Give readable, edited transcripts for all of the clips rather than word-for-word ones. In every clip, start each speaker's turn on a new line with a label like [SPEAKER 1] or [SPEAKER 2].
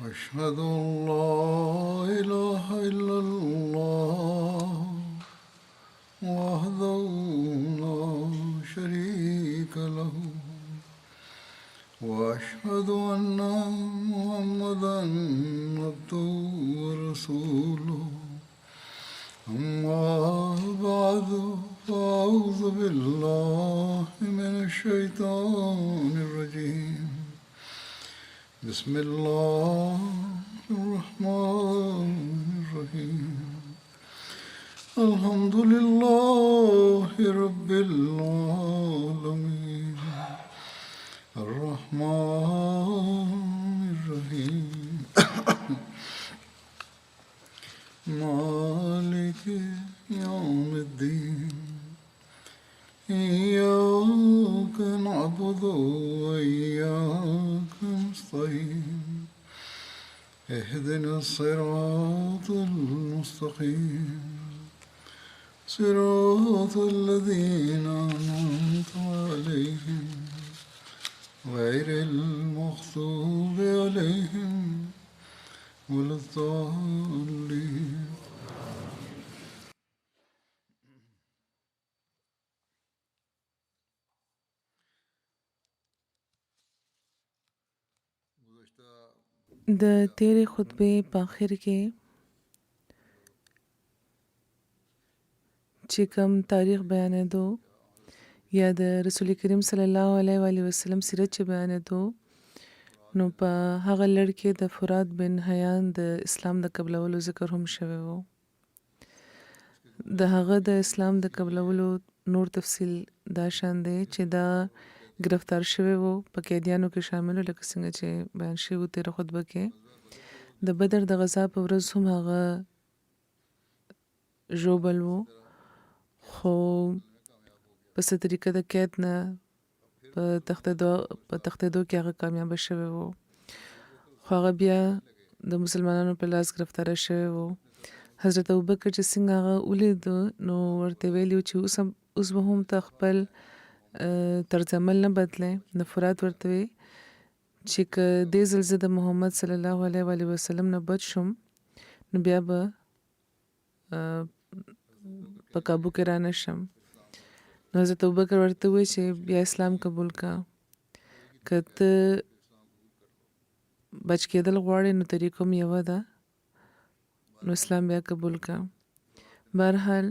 [SPEAKER 1] أشهد أن لا إله إلا الله وحده لا شريك له وأشهد أن محمدا عبده ورسوله أما بعد فأعوذ بالله من الشيطان الرجيم بسم الله الرحمن الرحيم الحمد لله رب العالمين الرحمن الرحيم مالك يوم الدين إياك نعبد وإياك نستعين اهدنا الصراط المستقيم صراط الذين أنعمت عليهم غير المغضوب عليهم ولا الضالين.
[SPEAKER 2] د تیرې خطبې په آخر کې چې کوم تاریخ بیانېدو یا د رسول کریم صلی الله علیه و آله وسلم سیرت چې بیانېدو نو په هغه لړ کې د فرات بن حیان د اسلام د قبلولو ذکر هم شوی و. د هغه د اسلام د قبلولو نور تفصیل دا شان دی چې دا گرفتار شوی و په قیدیانو کې شامل لکه څنګه چې بیان شوی تیره خطبه کې. د بدر د غزا په ورځ هم هغه ژوبل و خو په څه طریقه د قید نه په تښتېدو کې هغه کامیابه شوی و خو هغه بیا د مسلمانانو په لاس گرفتاره شوی و. حضرت ابوبکر چې څنګه هغه ولید نو ورته ویلي و چې اوس به هم ته خپل طرز عمل نه بدلې. نفرات ورته وی چې که دې ځل زه د محمد صلی الله علیه و آله وسلم نه بچ شم نو بیا به په کابو کې را نه شم. نو حضرت ابوبکر ورته وی چې بیا اسلام قبول کا، که ته بچ کېدل غواړې نو طریقه م یوه ده، نو اسلام بیا قبول کا. بهرحال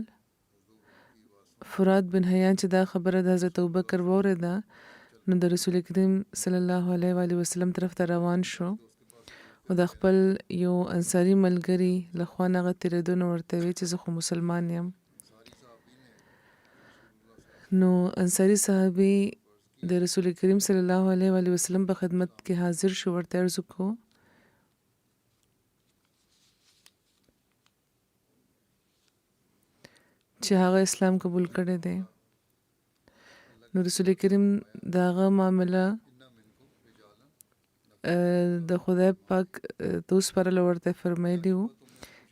[SPEAKER 2] فرات بن حیان چې دا خبره د حضرت ابوبکر واورېده نو د رسول کریم صلی الله علیه و آله وسلم طرف ته روان شو او د خپل یو انصاري ملګري له خوا نه هغه تېرېدو نو ورته وی چې زه خو مسلمان یم. نو انصاري صحابي د رسول کریم صلی الله علیه و آله وسلم په خدمت کې حاضر شو، ورته عرض وکړو چې هغه اسلام قبول کړی دی. نو رسول کریم د هغه معامله د خدای پاک ته وسپارله، ورته فرمایلي وو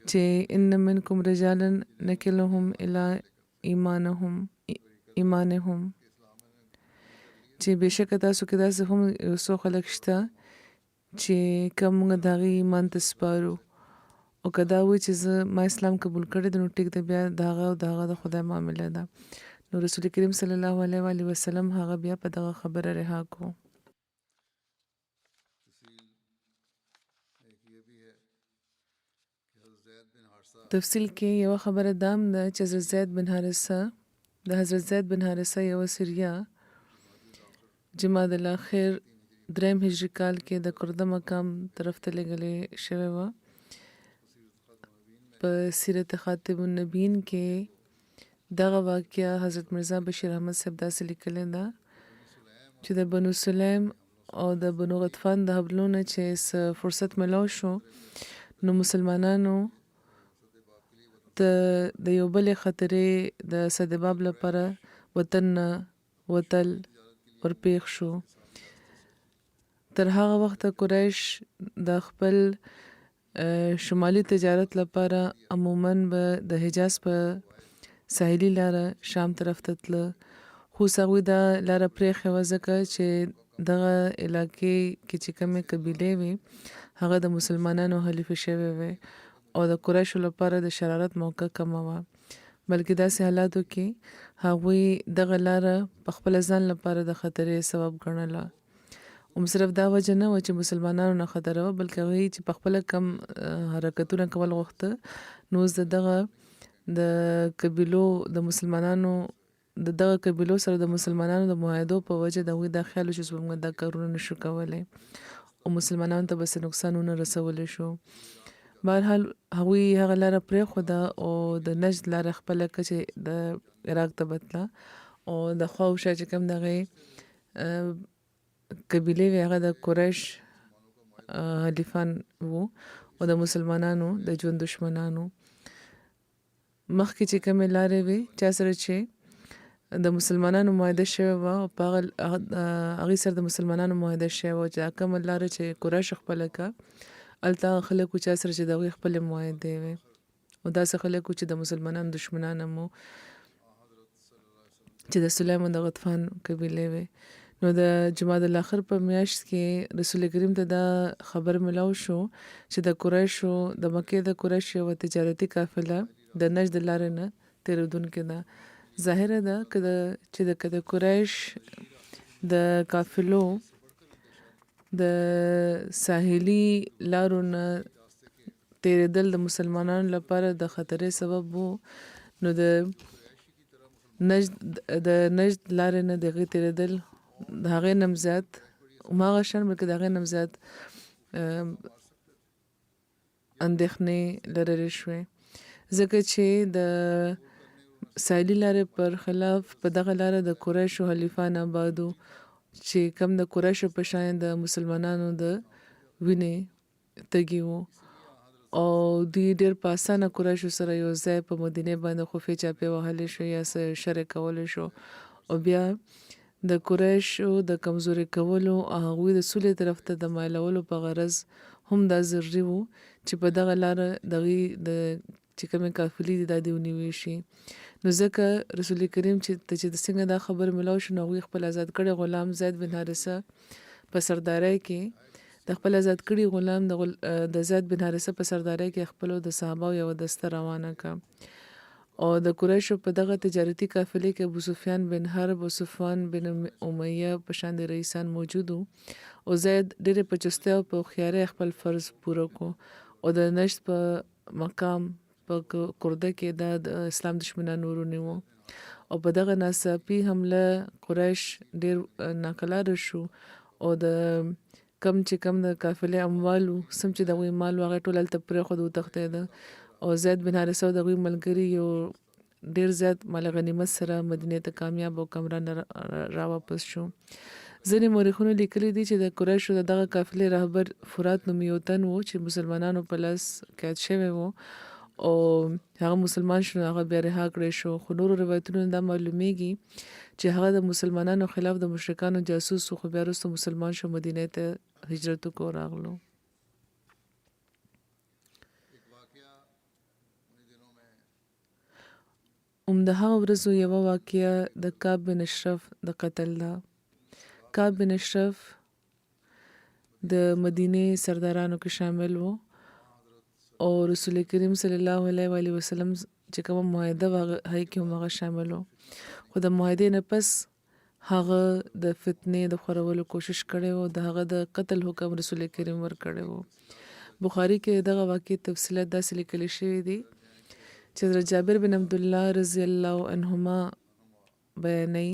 [SPEAKER 2] چې ان منکم رجالا نکلهم الی ایمانهم، چې بېشکه تاسو کې داسې هم یو څو خلک شته چې که موږ د هغې ایمان ته سپارو او که دا وایي چې زه ما اسلام قبول کړی دی نو ټیک دی، بیا د هغه او د هغه د خدای معامله ده. نو رسول کریم صلی الله علیه و آله وسلم هغه بیا په دغه خبره رها کو. تفصیل کې یوه خبره دام ده چې حضرت زید بن حارثه یوه سریه جمادی الاخر 3 هجري کال کې د کرده مقام طرف ته لېږلې شوې وه. په سیرت خاتم النبیین کې دغه واقعه حضرت مرزا بشیر احمد صاحب داسې لیکلې ده چې د بنو سلیم او د بنو غطفان د حملو نه چې فرصت ملو شو نو مسلمانانو د یو بلې خطرې د صدباب لپاره وطن نه وتل ورپېښ شو. تر هغه وخته قریش د خپل شمالي تجارت لپاره عموماً به د حجاز په ساحلي لاره شام طرف ته تله، خو هغوی دا لاره پرېښې وه ځکه چې دغه علاقې کې چې کومې قبیلې وي هغه د مسلمانانو حلیف شوی وي او د قریشو لپاره د شرارت موقع کمه وه بلکې داسې حالاتو کې هغوی دغه لاره په خپل ځان لپاره د خطرې سبب ګڼله صرف دا وجه نه و چې مسلمانانو نه خطر و بلکې هغوی چې په خپل کم حرکتونه کول غوښته نو دغه د قبیلو د مسلمانانو دغه قبیلو سره د مسلمانانو د معاهدو په وجه د هغوی دا خیال چې موږ دا کارونه نشو کولی او مسلمانانو ته به څه نقصانونه رسولی شو بهرحال هغوی هغه لاره پرېښوده او د نجد لاره خپله کړه چې د عراق ته بتله او د خوا او شا چې کوم د هغې قبیلې وې هغه د قریش حلیفان وو او د مسلمانانو د ژوند دشمنانو مخکې چې کومې لارې وې چا سره چې د مسلمانانو معاهده شوې وه او په هغې سره د مسلمانانو معاهده شوې وه چې کومه لاره چې قریش خپله کړه هلته هغه خلک وو چا سره چې د هغوی خپلې معاهدې وې او داسې خلک وو چې د مسلمانانو دشمنان هم وو چې د سلیم او د غطفان قبیلې وې نو د جمادی الاخر په میاشت کې رسول کریم ته دا خبر ملاو شو چې د قریشو د مکې د قریشو یوه تجارتي قافله د نجد لارې نه تېرېدونکې ده ظاهره ده چې د قریش د قافلو د ساحلي لارو نه تېرېدل د مسلمانانو لپاره د خطرې سبب وو نو د نجد لارې نه د هغې تېرېدل د هغې نه هم زیات هماغه شان بلکې د هغې نه هم زیات اندېښنې لرلې شوې ځکه چې د ساحلي لارې پر خلاف په دغه لاره د قریشو حلیفان آباد وو چې کم د قریشو په شان د مسلمانانو د وینې تږي وو او دوی ډېر په اسانه قریشو سره یو ځای په مدینې باندې خفې چاپې وهلی شو یا څه شر کولی شو او بیا د قریشو د کمزوري کولو او هغوی د سولې طرف ته د مایلولو په غرض هم دا ضروري وو چې په دغه لاره د هغوی د چې کومې قافلې دي دا دې ونیوی شي نو ځکه رسول کریم چې څنګه دا خبر ملاو شو نو هغوی خپل آزاد کړی غلام زید بن حارثه په سردارۍ کې د خپل آزاد کړي غلام د زید بن حارثه په سردارۍ کې خپلو د صحابه یو دسته روانه کړه او د قریشو په دغه تجارتي قافلې کې ابو سفیان بن حرب او صفوان بن امیه په شان د رئیسان موجود وو او زید ډېرې په چستۍ او په هوښیارۍ خپل فرض پوره کړو او د نجد په مقام په کرده کې دا د اسلام دشمنان ونیوه او په دغه ناڅاپي حمله قریش ډېر ناکلاره شو او د کم چې کم د قافلې اموال وو سم چې د هغوی مال وو هغه ټول هلته پرېښود وتښتېده او زید بن حارثه او د هغوی ملګري یو ډېر زیات مال غنیمت سره مدینې ته کامیاب او کامران را واپس شو ځینې مورخونو لیکلي دي چې د قریشو د دغه قافلې رهبر فرات نومي یو تن و چې مسلمانانو په لاس قید شوی و او هغه مسلمان شو هغه بیا رها کړی شو خو نورو روایتونو دا معلومیږي چې هغه د مسلمانانو خلاف د مشرکانو جاسوس خو بیا وروسته مسلمان شو مدینې ته هجرت وکړو راغلو د هغه ورځو یوه واقعه د کعب بن اشرف د قتل ده کعب بن اشرف د مدینې سردارانو کې شامل و او رسول کریم صلی الله علیه وسلم چې کومه معاهده وه هغې کې هم هغه شامل و خو د معاهدې نه پس هغه د فتنې د خورولو کوشش کړی و د هغه د قتل حکم رسول کریم ورکړی و بخاري کې دغه واقعې تفصیلات داسې لیکلی شوي دي چې حضرت جابر بن عبدالله رضی الله عنهما بیانوي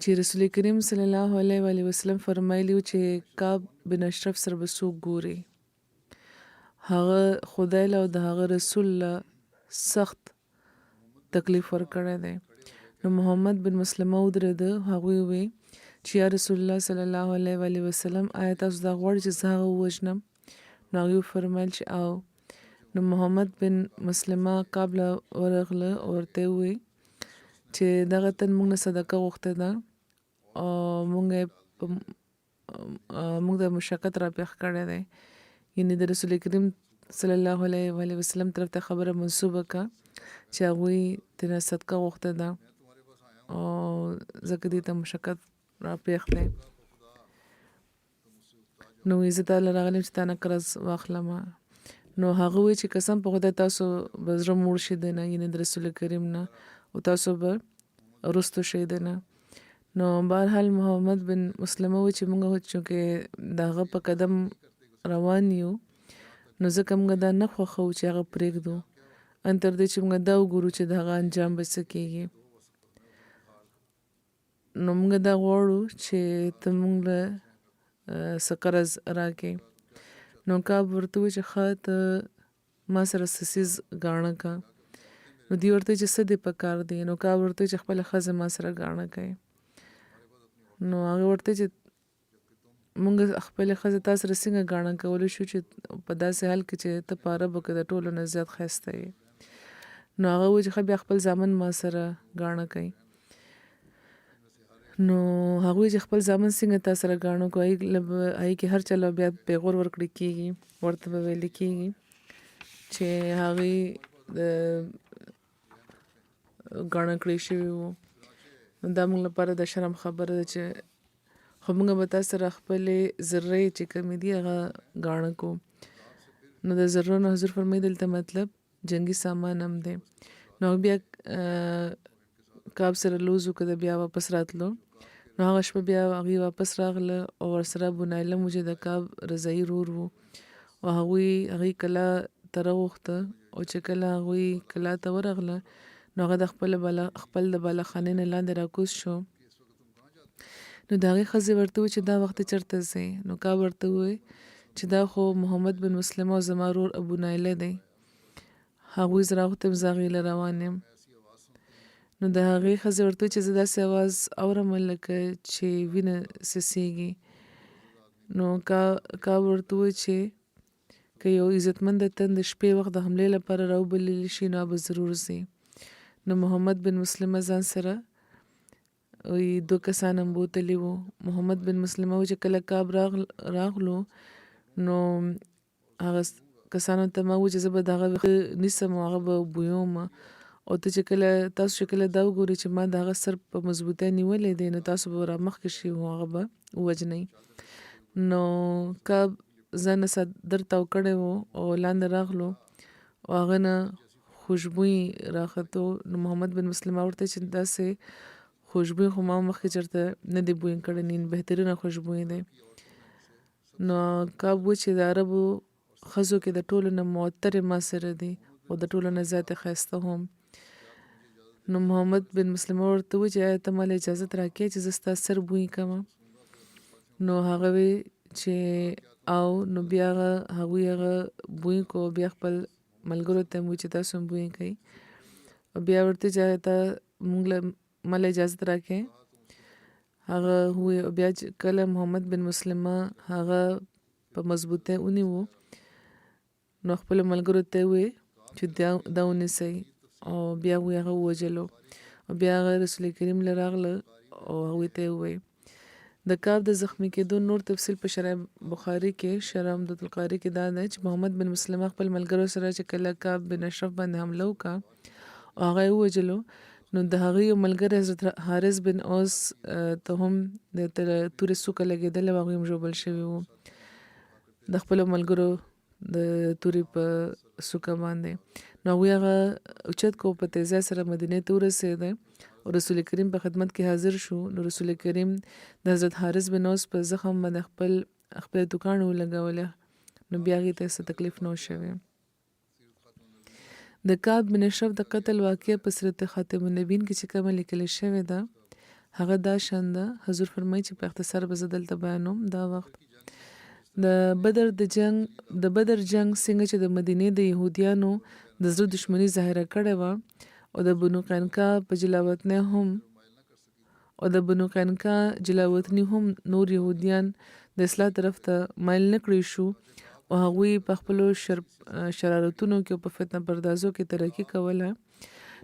[SPEAKER 2] چې رسول کریم صلی الله علیه وسلم فرمایلی و چې کعب بن اشرف سره به څوک ګوري هغه خدای له او د هغه رسول له سخت تکلیف ورکړی دی نو محمد بن مسلمه ودرېده هغوی ووی چې یا رسول الله صلی الله علیه وسلم آیا تاسو دا غواړئ چې زه هغه ووژنم نو هغوی وفرمیل چې او نو محمد بن مسلمه کعب له ورغله او ورته یې ووی چې دغه تن موږ نه صدقه غوښته ده او موږ د مشقت را پېښ کړی دی یعنې د رسول کریم صلی الله علیه وسلم طرف ته خبره منسوبه کړه چې هغوی ترې صدقه غوښته ده او ځکه دې ته مشقت را پېښ دی. نو زه تعالی راغلم چې تا نه قرض واخلم. نو هغه وی چې قسم په خدای تاسو به زړه موړ شي دی نه، یعنې د رسول کریم نه، او تاسو به رستو شي دی نه. نو بهرحال محمد بن مسلمه وی چې موږ چونکې د هغه په قدم روان یو، نو ځکه موږ دا نه خوښوو چې هغه پرېږدو ان تر دې چې موږ دا وګورو چې د هغه انجام به څه کېږي. نو موږ دا غواړو چې ته موږ له څه قرض راکې. نو کعب ورته وویل چې ښه ته ما سره څه څیز ګاڼه که. نو دوی ورته وویل چې څه دې په کار دی. نو کعب ورته وویل چې خپله ښځه ما سره ګاڼه کوي. نو هغې ورته چې مونږ خپلې ښځې تا سره څنګه ګاڼه کولی شو چې په داسې حال کې چې ته په عربو کې د ټولو نه زیات ښایسته یې. نو هغه وویل چې ښه بیا خپل زامن ما سره ګاڼه کوي. نو هغوی چې خپل زامن څنګه تا سره ګاڼه کو، هغې کې هر چا له بیا پیغور ورکړی کېږي، ورته به ویلې کېږي چې هغې ګاڼه کړی شوي وو. دا موږ لپاره د شرم خبره ده چې خو موږ به تا سره خپلې ذرې چې کومې دي هغه ګاڼه کو. نو د ذرو نه حضور فرمایي دلته مطلب جنگي سامان هم دی. نو بیا کعب سره لوز وکړه، بیا واپس راتلو. نو هغه شپه بیا هغوی واپس راغله او ورسره ابو نایله مو چې د کعب رضایي رور وو، او هغوی کلا ته راوغوښته. او چې کله هغوی کلا ته ورغله نو هغه د خپل د بالاخانې نه لاندې راکوز شو. نو د هغې ښځې ورته وویل چې دا وخت چېرته ځې؟ نو کعب ورته وویل چې دا خو محمد بن مسلمه او زما ورور ابو نایله دی، هغوی زه راغوښتم زه هغې له روان یم. نو د هغې ښځې ورته وویل چې زه داسې اواز اورم لکه چې وینه څڅېږي. نو کعب ورته وویل چې که یو عزتمند تن د شپې وخت د حملې لپاره راوبللی شي نو به ضرور ځي. نو محمد بن مسلمه ځان سره 2 کسان هم بوتلي وو. محمد بن مسلمه و چې کله کعب راغلو نو هغه کسانو ته ما وویل چې زه به د هغه ویښه نیسم او هغه به بویوم، او تاسو چې کله دا وګورئ چې ما د هغه سر په مضبوطۍ نیولی دی نو تاسو به رامخکې شئ او هغه به ووجنئ. نو کعب ځان صدر تاو کړی و او لاندې راغلو او هغه نه خوشبوی راختو. نو محمد بن مسلمه ورته چې داسې خوشبوی خو ما مخکې چېرته نه دی بوی کړی، بهترینه خوشبوی دی. نو کعب و چې د عربو ښځو کې د ټولو نه معطرې ما سره دي او د ټولو نه زیاتې ښایسته هم. نو محمد بن مسلمه ورته و چې آیا ته ما له اجازت راکوې چې زه ستا سر بوی کړم؟ نو هغه وی چې او نو بیا هغوی هغه بوی کو، بیا خپل ملګرو ته مو چې تاسو هم بوی کوئ، او بیا ورته چې آیا ته ما له اجازت راکوې؟ هغه وویل. او بیا چې کله محمد بن مسلمه هغه په مضبوطۍ ونیو نو خپلو ملګرو ته یې وویل چې دا ونیسئ، او بیا هغه ووجلو. او بیا هغه رسول کریم له راغله او هغوی ته یې وویل. د کعب د زخمي کېدو نور تفصیل په شرح بخاري کې شرح عمدة القاري کې دا دی چې محمد بن مسلمه خپل ملګرو سره چې کله کعب بن اشرف باندې حمله وکړه او هغه یې ووجلو، نو د هغې یو ملګری حضرت حارث بن اوس ته هم د تورې څوکه لګېدلې وه، هغوی هم ژوبل شوي وو د خپلو ملګرو د تورې په څوکه باندې. نو هغوی هغه اوچت کو، په تیزۍ سره مدینې ته ورسېده او رسول کریم په خدمت کې حاضر شو. نو رسول کریم د حضرت حارث بن اوس په زخم باندې خپل دوکاڼې ولګولې، نو بیا هغې ته څه تکلیف نه و شوی. د کعب بن اشرف د قتل واقعه په سیرت خاتم النبیین کې چې کومه لیکلې شوې ده هغه دا شان ده. حضور فرمایي چې په اختصار به زه دلته بیانوم. دا وخت د بدر جنگ څنګه چې د مدینې د یهودیانو د زړه دښمني ظاهره کړې وه او د بنو قینقاع جلاوطني هم نور یهودیان د اصلاح طرف ته مایل نه کړی شو او هغوی په خپلو شرارتونو کې او په فتنه پردازو کې ترقي کوله.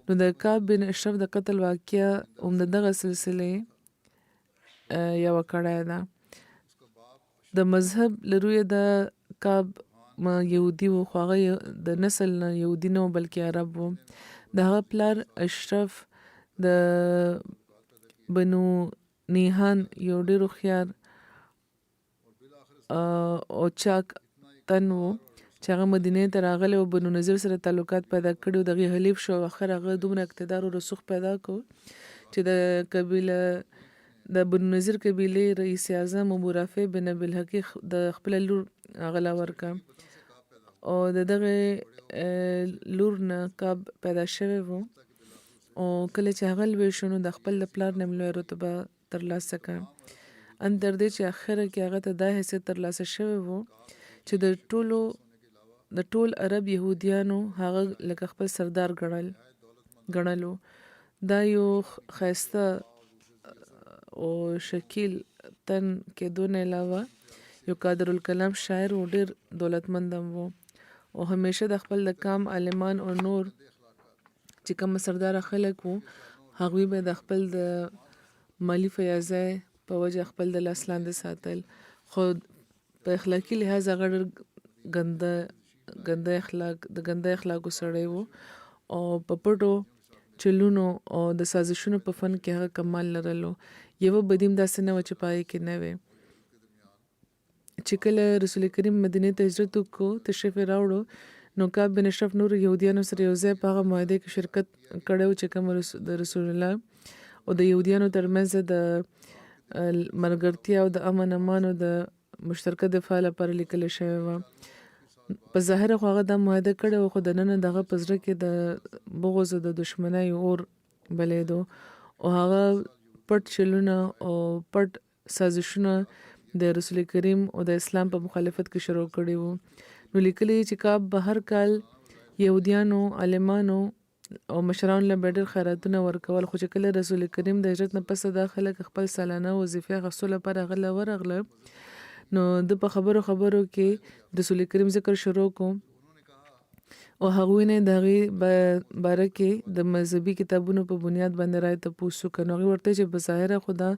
[SPEAKER 2] نو د کعب بن اشرف د قتل واقعه هم د دغه سلسلې یوه کړۍ ده. د مذهب له رویه د کعب یهودي و، خو هغه د نسل نه یهودي نه و بلکې عرب و. د هغه پلار اشرف د بنو نیهان یو ډېر هوښیار او چاک تن و چې هغه مدینې ته راغلی او بنو نذیر سره تعلقات پیدا کړي او د هغې حلیف شو. آخر هغه دومره اقتدار او رسوخ پیدا کړ چې د قبیله د بنو نذیر قبیلې رئیس اعظم ابو رافع بن ابي الحقیق د خپل لور هغه لا ورکړه او د دغه لور نه کعب پیدا شوی و او کله چې هغه لوی شو نو د خپل پلار نه لوی رتبه ترلاسه کړه. ان تر دې چې اخره کې هغه ته دا حیثیت ترلاسه شوی و چې د ټول عرب يهوديانو هغه لکه خپل سردار ګڼلو. دا یو ښایسته او شکیل تن کېدو نه علاوه یو قادر الکلام شاعر او ډېر دولتمند هم و او همیشه د خپل د قام عالمان او نور چې کوم سردار خلک وو هغوی به د خپل د مالی فیاضۍ په وجه خپل د لاس لاندې ساتل. خو په اخلاقي لحاظ هغه ډېر ګنده اخلاقو سړی و او په پټو چلونو او د سازشونو په فن کې هغه کمال لرلو. یوه بدیم داسې نه وه چې پای کې نه وي. چې کله رسول کریم مدینې ته هجرت وکړو تشریف یې راوړو نو کعب بن اشرف نور یهودیانو سره یو ځای په هغه معاهده کې شرکت کړی و چې کوم د رسول الله او د یهودیانو ترمنځ د ملګرتیا او د امن امان او د مشترکه دفاع لپاره لیکل شوی وه. په ظاهره خو هغه دا معاهده کړې وه خو دننه د هغه په زړه کې د بغض او د دښمنۍ اور بلیدو او هغه پټ چلونه او پټ سازشونه د رسول کریم او د اسلام په مخالفت کې شروع کړي وو. نو لیکلي چې کعب به هر کال یهودیانو عالمانو او مشرانو له ډېر خیراتونه ورکول خو چې کله رسول کریم د هجرت نه پس دا خلک خپل سالانه وظیفې اخیستو لپاره هغه ورغله نو د په خبرو کې رسول کریم ذکر شروع کو او هغوی نه د هغې باره کې د مذهبي کتابونو په بنیاد باندې رایې تپوس وکړه. نو هغې ورته چې په ظاهره خو دا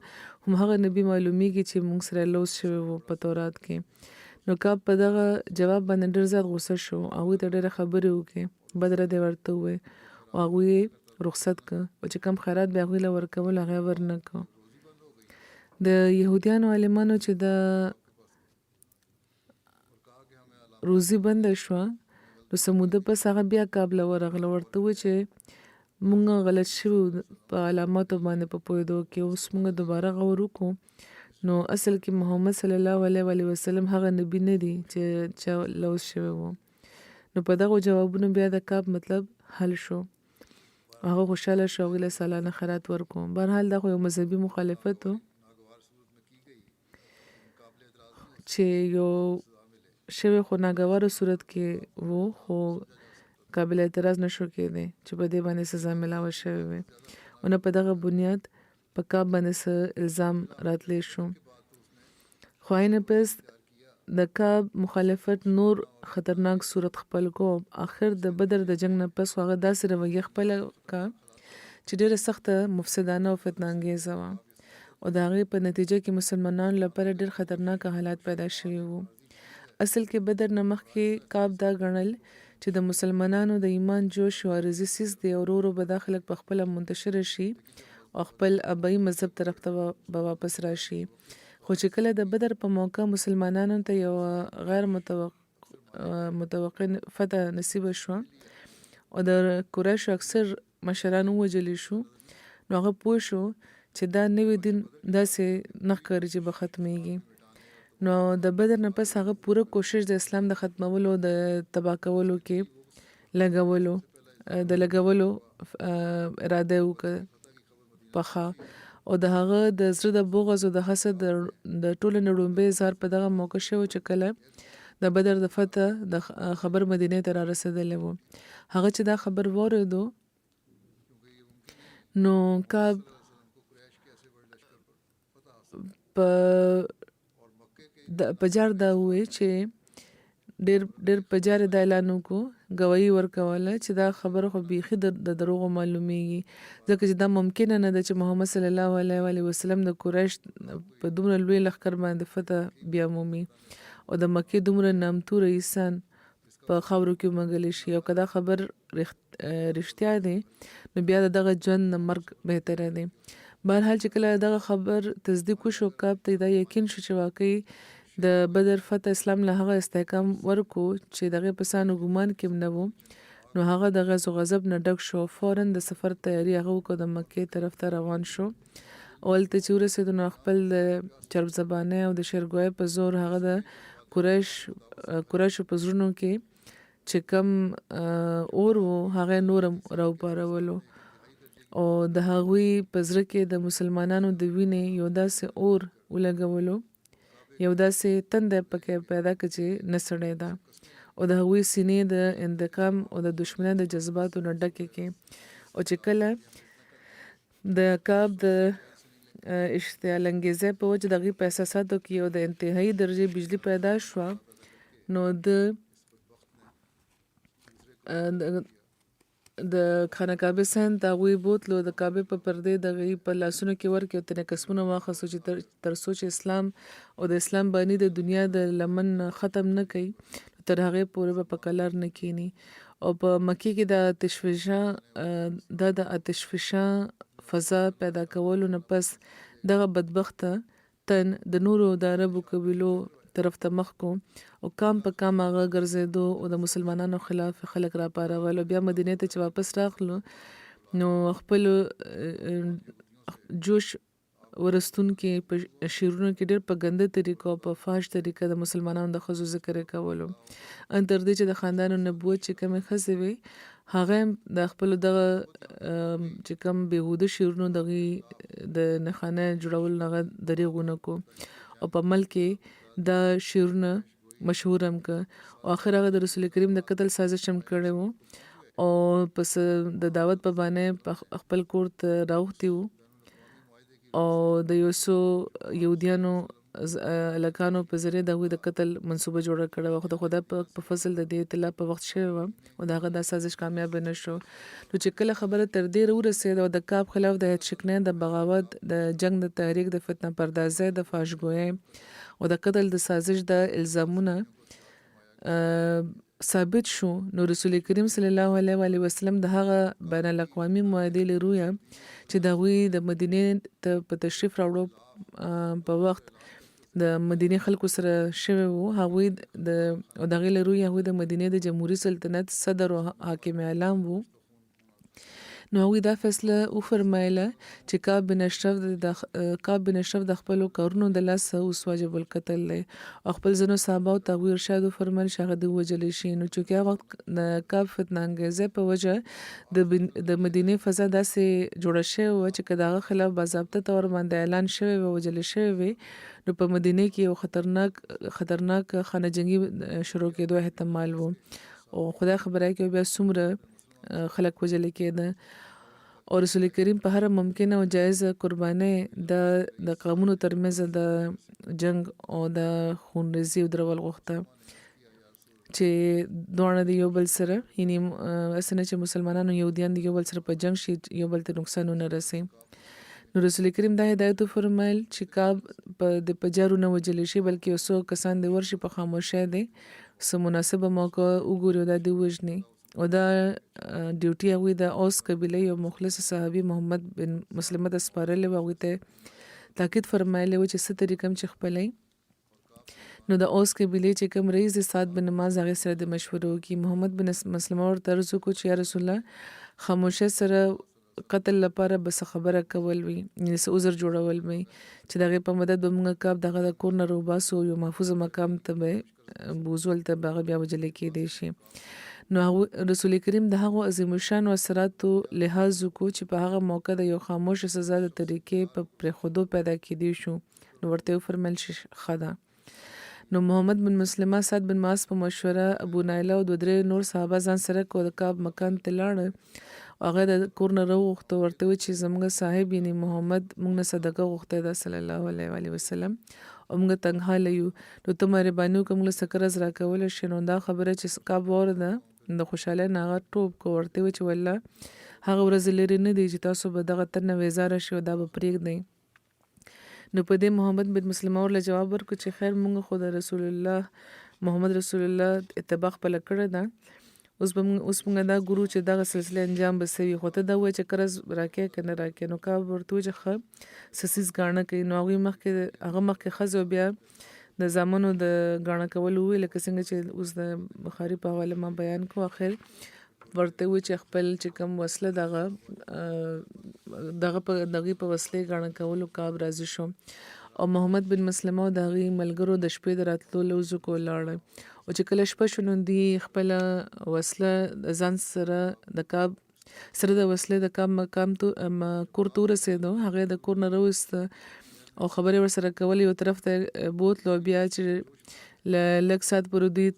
[SPEAKER 2] همهغه نبي معلومیږي چې موږ سره لوس شوی و په تورات کې. نو کعب په دغه جواب باندې ډېر زیات غوسه شو. هغوی ته ډېرې خبرې وکړې بد ردې ورته وویې او هغوی یې رخصت کړه او چې کم خیرات به هغوی له ورکول هغه یې ورنه کړه. د یهودیانو عالمانو چې د روزي بنده شوه نو څه موده پس هغه بیا کعب له ورغله ورته وویل چې موږ غلط شوي په علاماتو باندې په پوهېدو کې اوس موږ دوباره غور وکړو نو اصل کې محمد صلی الله علیه وسلم هغه نبی نه دی چې چا لوس شوی و. نو په دغو جوابونو بیا د کعب مطلب حل شو. هغه خوشحاله شو هغوی له سالانه خیرات ورکړو. بهرحال دا خو یو مذهبي مخالفت و چې یو شوی خو ناګواره صورت کې وو خو قابل اعتراض نشو کېدی چې په دې باندې سزا ملاوه شوې وي او نه په دغه بنیاد په کعب باندې څه الزام راتلی شو. خو عین پس د کعب مخالفت نور خطرناک صورت خپل کو. آخر د بدر د جنگ نه پس هغه داسې رویه خپله کا چې ډېره سخته مفسدانه او فتنه انګیزه وه او د هغې په نتیجه کې مسلمانانو لپاره ډېر خطرناک حالات پیدا شوي وو. اصل کې بدر نه مخکې کعب دا ګڼل چې د مسلمانانو د ایمان جوش او عارضي څیز دی او ورو به دا خلک په خپله منتشره شي او خپل ابایي مذهب طرف ته به واپس راشي. خو چې کله د بدر په موقع مسلمانانو ته یو غیر متوقع فتح نصیب شوه او د قریشو اکثر مشران ووژلی شو نو هغه پوه شو چې دا نوی دین داسې نه ښکاري چې به ختمیږي. نو د بدر نه پس هغه پوره کوشش د اسلام د ختمولو د تباه کولو کې لګولو اراده وکړه پخه او د هغه د زړه د بغض او د حسد د ټولو نه لومړی اظهار په دغه موقع شوی چې کله د بدر د فتح د خبر مدینې ته را رسېدلی و. هغه چې دا خبر واورېدو نو کعب په جار دا ووی چې ډېر په جار دا اعلان وکړو ګواهي ورکوله چې دا خبره خو بیخي د دروغو معلومیږي ځکه چې دا ممکنه نه ده چې محمد صلی الله علیه وسلم د قریش په دومره لوی لښکر باندې فتح بیا مومي او د مکې دومره نامتو رئیسان په خاورو کې ومږلی شي او که دا خبر رښتیا دی نو بیا د دغه ژوند نه مرګ بهتره دی. بهرحال چې کله دغه خبر تصدیق وشو کعب ته دا یقین شو چې واقعي د بدر فتح اسلام له هغه استحکام ورکو چې دغه په سانو ګمان کې نه وو نو هغه د غزو غضب نه ډک شو فورا د سفر تیاری هغه وکړه د مکې طرف ته روان شو اولته چې ورسېدو نو خپل د چرب زبانه او د شرګوی په زور هغه د قریش په زړونو کې چې کم اور وو هغه نورم راوپارولو او د هغوی په زړه کې د مسلمانانو د وینې یو داسې اور ولګولو یو داسې تنده پکې پیدا کړ چې نه سړی ده او د هغوی سینې د انتقام او د دشمنۍ د جذباتو نه ډکې کې او چې کله د کعب د اشتعال انګیزۍ په وجه د هغوی په احساساتو کې یو د انتهایی درجې بجلی پیدا شوه نو د خانه کعبه سند د هغوی بوتلو د کعبې په پردې د هغوی په لاسونو کې ورکړي او ترې قسمونه واخیستو چې تر څو چې اسلام او د اسلام بانی د دنیا د لمن ختم نه کوي تر هغې پورې به په کلار نه کینی او په مکې کې د آتشفشا فضا پیدا کولو نه پس دغه بدبخته تن د نورو د عربو قبیلو طرف ته مخ کو او کام په کام هغه ګرځېدو او د مسلمانانو خلاف خلک را پارول بیا مدینې ته چې واپس راغلو نو خپل جوش ورستون کې په شیرونو کې ډېر په ګنده طریقه او په فاش طریقه د مسلمانانو د ښځو ذکر کولو ان تر دې چې د خاندان نبوت چې کومې ښځې وي هغه د خپل دغه چې کوم بهوده شیرونو د نښانه جوړول هغه دریغونه کو او په ملک کې دا شیرونه مشهور هم که او آخر هغه د رسول کریم د قتل سازش هم کړی وو او پس د دعوت په باندې خپل کور ته راوښتي وو او د یو څو یهودیانو الکانو په ذریعه د هغوی د قتل منصوبه جوړه کړې وه خو د خدای په فضل د دې اطلاع په وخت شوې وه او د هغه دا سازش کامیاب نه شو نو چې کله خبره تر دې راورسېده او د کعب خلاف د هیڅ د بغاوت د جنگ د تحریک د فتنه پردازۍ د فاشګویۍ او د قتل د سازش د الزامونه ثابت شو نو رسول کریم صلی الله علیه وسلم د هغه بین الاقوامي معاهدې له رویه چې د هغوی د مدینې ته په تشریف راوړو په وخت د مدینې خلکو سره شوی وو هغوی د هغې له رویه هغوی د مدینې د جمهوري سلطنت صدر او حاکم اعلام وو نو هغوی دا فیصله وفرمایله چې کعب بن اشرف د خپلو کارونو د لاسه اوس واجب القتل دی او خپل ځینو صحابهو ته هغوی ارشاد وفرمایل چې هغه د ووژلی شي نو چونکې هغه وخت د کعب فتنه انګیزۍ په وجه د مدینې فضا داسې جوړه شوې وه چې که د هغه خلاف باضابطه طور باندې اعلان شوی وی وژلې شوی وی نو په مدینې کې یو خطرناک خانه جنګي شروع کېدو احتمال وو او خدای خبره کوي بیا څومره خلک وژل کېده او رسول کریم په هر ممکنه او جایزه قربانۍ د قومونو ترمنځ د جنگ او د خونریزي او درول غوښته چې دواړه د یو بل سره یعنی اسنه چې مسلمانانو یهودیان د یو بل سره په جنگ شي یو بل ته نقصان ونه رسي نو رسول کریم دا هدایت فرمایل چې کعب په جارو نه وجلی شي بلکې یو څو کسان د ورشي په خاموشۍ دی څه مناسبه موقع وګوري او دا د وژني او دا ډیوټي هغوی د اوس قبیله یو مخلص صحابي محمد بن مسلمه ته سپارلی و هغوی ته تاکید فرمایلی و چې څه طریقه چې خپلی نو د اوس قبیلې چې کوم رئیس د سعد بن معاذ هغې سره د مشورو کې محمد بن مسلمه ورته عرض وکړو چې یا رسول الله خاموشۍ سره قتل لپاره بس خبره کول وي یعنې څه عذر جوړول وي چې د هغې په مدد به موږ کعب دغه د کور نه روباسو یو محفوظ مقام ته به بوځو هلته به هغه بیا وژلی کېدی شي نو رسول کریم د هغو عظیم الشان اثراتو لحاظ وکړو چې په هغه موقع د یو خاموش سزا د طریقې په پرېښودو پیدا کېدی شو نو ورته وفرمیل چې ښه ده نو محمد بن مسلمه سعد بن معاذ په مشوره ابو نایله او دوه درې نور صحابه ځان سره کو د کعب مکان ته لاړه هغه د کور نه راوغوښته ورته ویل چې زموږ صاحب یعنی محمد موږ نه صدقه غوښتی ده صلی الله علیه وسلم او موږ تنګحاله یو نو ته مهرباني وکړه موږ له څه قرض راکولی شي نو دا خبره چې کعب واورېده د خوشحالۍ نه هغه ټوپ کو ورته ویل چې والله هغه ورځې لرې نه دي چې تاسو به دغه تر نه ویزاره شي او دا به پرېږدئ نو په دې محمد بن مسلمه ورله جواب ورکړو چې خیر موږ خو د رسول الله محمد رسول الله اتباع خپله کړې ده اوس موږ دا ګورو چې دغه سلسله انجام به سوي خو ته دا وایي چې قرض راکې که نه راکې نو کا ورته وایي چې ښه سسیز ګاڼه کوي نو هغه مخکې ښځو بیا د زامنو د ګاڼه کول وویل لکه څنګه چې اوس د بخاري په حواله ما بیان کو اخر ورته وایي چې خپل چې کوم وسله دغه په وسلې ګاڼه کولو کاب راضي شو او محمد بن مسلمه او د هغې ملګرو د شپې د راتلو لوزو کو ولاړه او چې کله شپه شو نو دوی خپله وسله د ځان سره د کاب سره د وسلې د کاب مقام کور ته ورسېدو هغې د کور نه راویسته او خبرې ورسره کولې یو طرف ته بوتلو بیا چې لږ ساعت پورې دوی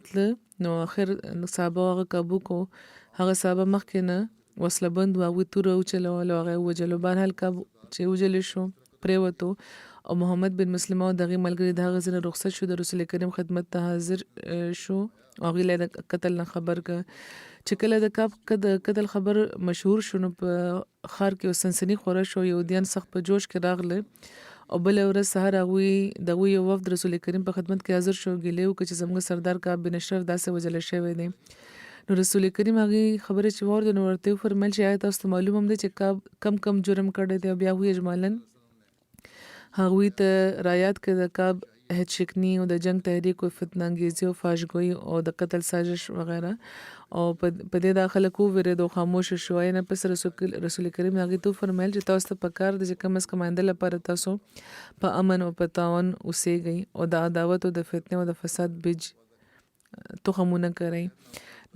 [SPEAKER 2] تله نو آخر صحابه هغه کابو کو هغه صحابه مخکې نه وسله بند و هغوی توره وچلوله هغه یې ووجلو بهرحال کاب چې وجلی شو پرېوتو او محمد بن مسلمه او د هغې ملګري د هغه ځای نه رخصت شو د رسول کریم خدمت ته حاضر شو او هغې له د قتل نه خبر که چې کله د کاب قتل خبر مشهور شو نو په ښار کې سنسني خوره شو یهودیان سخت په جوش کې راغله او بله ورځ سهار هغوی د هغوی یو وفد رسول کریم په خدمت کې حاضر شو ګیلې وکړه چې زموږ سردار کعب بن اشرف داسې وژلی شوی دی نو رسول کریم هغې خبرې چې واورېدې نو ورته وفرمیل چې آیا تاسو ته معلوم هم دی چې کعب کم جرم کړی دی او بیا هغوی اجمالاً هغوی ته رایاد کړه د کعب عهد شکني او د جنگ تحریک او فتنه انګیزي او فاشګویي او د قتل سازش وغیره او په دې دا خلک وویرېد او خاموش شو نه پس رسول کریم هغې ته وفرمیل چې تاسو ته پکار دی چې کم از کم آینده لپاره تاسو په امن او په تعاون اوسیږئ او د عداوت او د فتنې او د فساد بیج تخمونه کرئ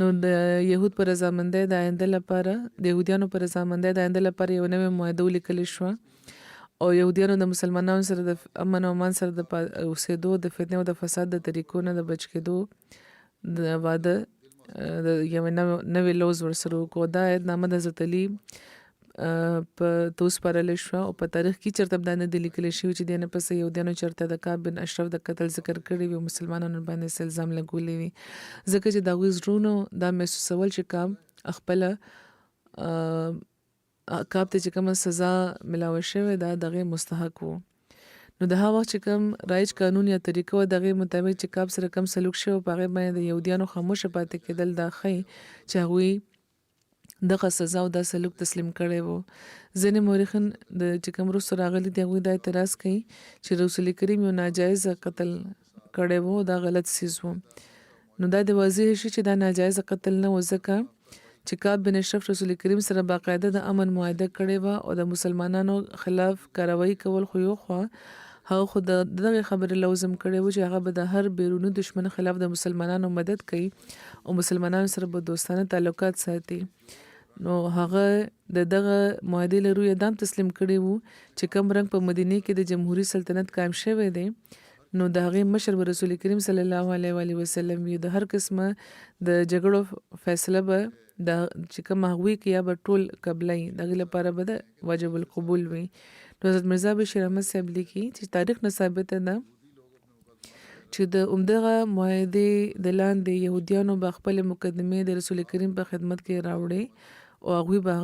[SPEAKER 2] نو د یهود پر رضامندۍ د آینده لپاره د یهودیانو پر رضامندۍ د آینده لپاره یو نوې معاهده ولیکل شوه او یهودیانو د مسلمانانو سره د امن او امان سره د اوسېدو د فتنې او د فساد د طریقو نه د بچ کېدو د واده د یو نوې لوز ورسره وکړو دا عهدنامه د حضرت علي په ته وسپارلی شوه او په تاریخ کې چېرته دا نه دي لیکلی شوي چې دې نه پس یهودیانو چېرته د کعب بن اشرف د قتل ذکر کړی وي او مسلمانانو باندې څه الزام لګولی وي ځکه چې د هغوی زړونو دا محسوسول چې کعب خپله کعب ته چې کومه سزا ملاوه شوې ده د هغې مستحق وو نو د هغه وخت چې کوم رایج قانون یا طریقه وه د هغې مطابق چې کعب سره کم سلوک شوی په هغې باندې د یهودیانو خاموشه پاتې کېدل دا ښیي چې هغوی دغه سزا او دا سلوک تسلیم کړی وو ځینې مورخین د چې کوم وروسته راغلي دي هغوی دا اعتراض کوي چې رسول کریم یو ناجایزه قتل کړی وو دا غلط څیز وو نو دا د واضح شي چې دا ناجایزه قتل نه و ځکه چې کعب بن اشرف رسول کریم سره باقاعده د امن معاهده کړې وه او د مسلمانانو خلاف کاروایی کول خو یو خوا هغه خو دغه خبرې لوزم کړی و چې هغه به د هر بیروني دشمن خلاف د مسلمانانو مدد کوي او مسلمانانو سره به دوستانه تعلقات ساتي نو هغه دغه معاهدې له رویه دام تسلیم کړی وو چې کوم رنګ په مدینه کې د جمهوری سلطنت قائم شوی دی نو د هغې مشر به رسول کریم صلی الله علیه وسلم وي د هر قسمه د جګړو فیصله به د چې کوم هغوی کې یا به ټول قبلای د هغې لپاره به د واجب القبول وي نو حضرت مرزا بشیر احمد صاحب لیکي چې تاریخ نه ثابته ده چې د همدغه معاهدې د لاندې یهودیانو به خپلې مقدمې د رسول کریم په خدمت کې راوړې او هغوی به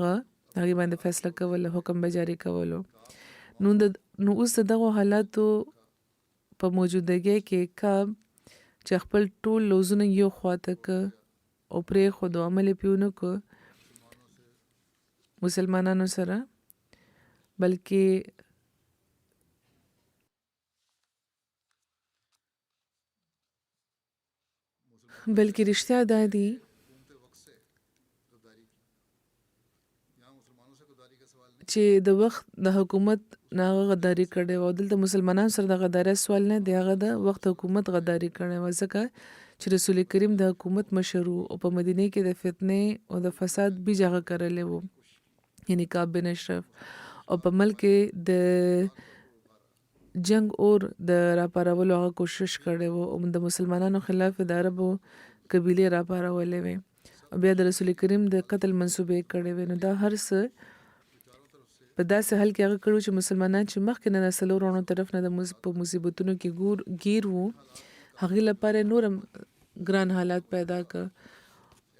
[SPEAKER 2] هغې باندې فیصله کوله حکم به جاري کولو نو اوس د دغو حالاتو په موجودګۍ کې کعب چې خپل ټول لوزونه یو خواته که او پرېښود او عمل یې پې ونه کړ مسلمانانو سره بلکې رښتیا دا دي چې د وخت د حکومت نه هغه غداري کړې وه او دلته مسلمانانو سره د غدارۍ سوال نه دی هغه د وخت حکومت غداري کړې وه ځکه چې رسول کریم د حکومت مشر وو او په مدینه کې د فتنې او د فساد بیج هغه کرلی وو یعنی کعب بن اشرف او په ملک کې د جنگ اور د راپارولو هغه کوشش کړی وو او د مسلمانانو خلاف د عربو قبیلې راپارولې وې او بیا د رسول کریم د قتل منصوبې کړې وې نو دا هر څه په داسې حال کې هغه کړو چې مسلمانان چې مخکې نه د څلورو طرف نه په مصیبتونو کې ګیر وو هغې لپاره نورم ګران حالات پیدا کړ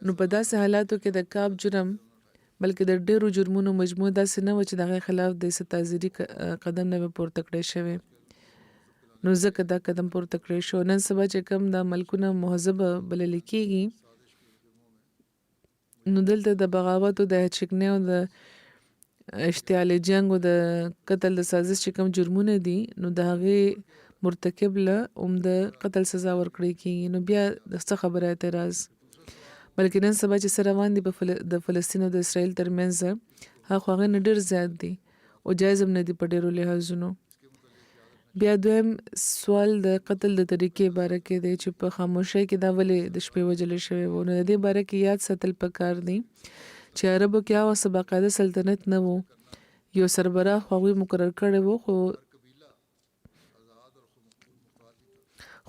[SPEAKER 2] نو په داسې حالاتو کې د کعب جرم بلکې د ډېرو جرمونو مجموع داسې نه و چې د هغې خلاف د څه تعزیري قدم نه به پورته کړی شوی نو ځکه دا قدم پورته کړی شو نن سبا چې کوم دا ملکونه مهذبه بللی کېږي نو دلته د بغاوت او د هچکنې او د اشتعال جنگ او د قتل د سازش چې کوم جرمونه دي نو د هغې مرتکب له د قتل سزا ورکړی کېږي. نو بیا د څه خبره اعتراض، بلکې نن سبا چې څه روان دي د فلسطین او د اسرائیل ترمنځ هغه نه ډېر زیات دي او جایز هم نه دي په ډېرو لحاظونو. بیا دویم سوال د قتل د طریقې باره کې دی چې په خاموشۍ کې دا ولې د شپې وجلې شوی و. نو د دې باره کې یاد ساتل پکار دي چې عربو کې هغه څه باقاعده سلطنت نه و، یو سربراه هغوی مقرر کړی و